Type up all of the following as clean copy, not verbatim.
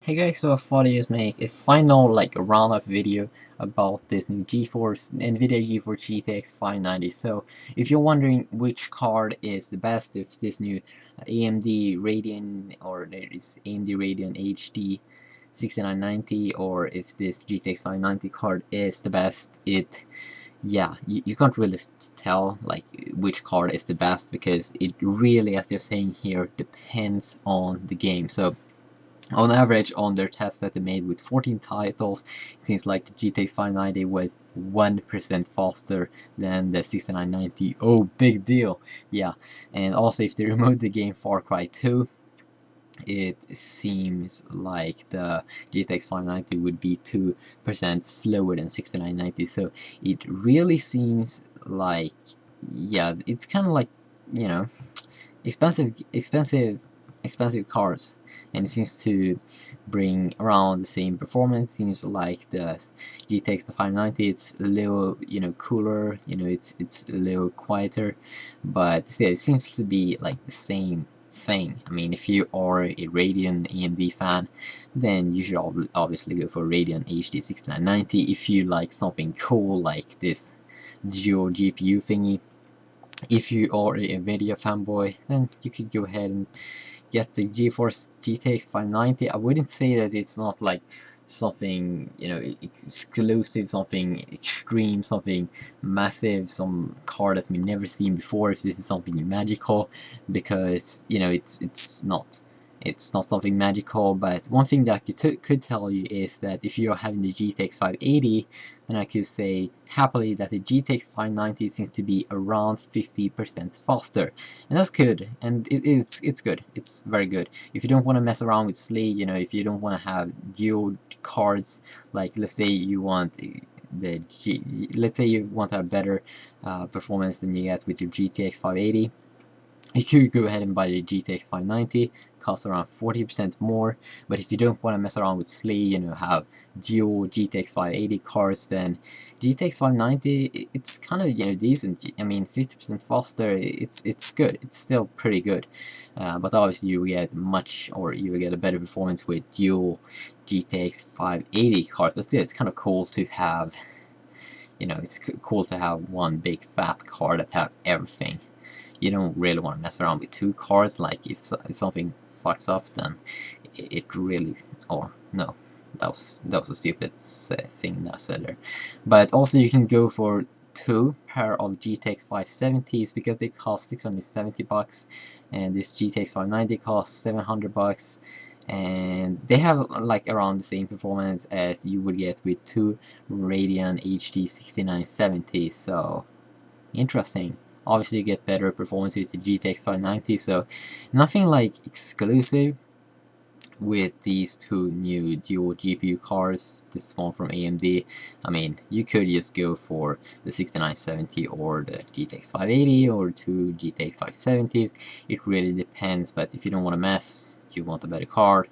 Hey guys, so I thought I'd just make a final round-up video about this new Nvidia GeForce GTX 590. So if you're wondering which card is the best, if this new AMD Radeon or there is AMD Radeon HD 6990 or if this GTX 590 card is the best, you can't really tell which card is the best because it really, as they're saying here, depends on the game. So on average, on their tests that they made with 14 titles, it seems like the GTX 590 was 1% faster than the 6990. Oh, big deal! Yeah, and also if they remove the game Far Cry 2, it seems like the GTX 590 would be 2% slower than 6990. So it really seems like, yeah, it's kind of like, you know, expensive cars, and it seems to bring around the same performance. Seems like the GTX 590, it's a little cooler, it's a little quieter, but still it seems to be like the same thing. I mean, if you are a Radeon AMD fan, then you should obviously go for Radeon HD 6990. If you like something cool like this dual GPU thingy, if you are a Nvidia fanboy, then you could go ahead and get the GeForce GTX 590. I wouldn't say that it's not like something, exclusive, something extreme, something massive, some card that we've never seen before, if this is something magical, because, it's not. It's not something magical, but one thing that I could tell you is that if you're having the GTX 580, then I could say happily that the GTX 590 seems to be around 50% faster, and that's good, and it's good. It's very good. If you don't want to mess around with SLE, if you don't want to have dual cards, like let's say you want let's say you want to have better performance than you get with your GTX 580. You could go ahead and buy the GTX 590, costs around 40% more, but if you don't want to mess around with SLE, have dual GTX 580 cards, then GTX 590, it's kind of, decent. I mean, 50% faster, it's good. It's still pretty good. But obviously you get you get a better performance with dual GTX 580 cards, but still, it's kind of cool to have, it's cool to have one big fat card that have everything. You don't really want to mess around with two cards. Like if something fucks up, then it really, or no, that was a stupid thing that I said there. But also you can go for two pair of GTX 570s because they cost 670 bucks, and this GTX 590 costs 700 bucks, and they have like around the same performance as you would get with two Radeon HD 6970. So interesting. Obviously you get better performance with the GTX 590, so nothing like exclusive with these two new dual GPU cards. This one from AMD. I mean, you could just go for the 6970 or the GTX 580 or two GTX 570s. It really depends, but if you don't want to mess, you want a better card,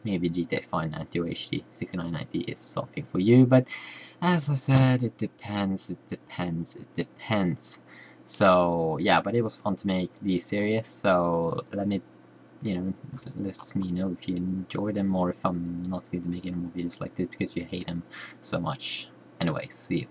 maybe GTX 590 or HD 6990 is something for you. But as I said, it depends. So yeah, but it was fun to make these series. So let me know if you enjoy them, or if I'm not going to make any more videos like this because you hate them so much. Anyways, see you.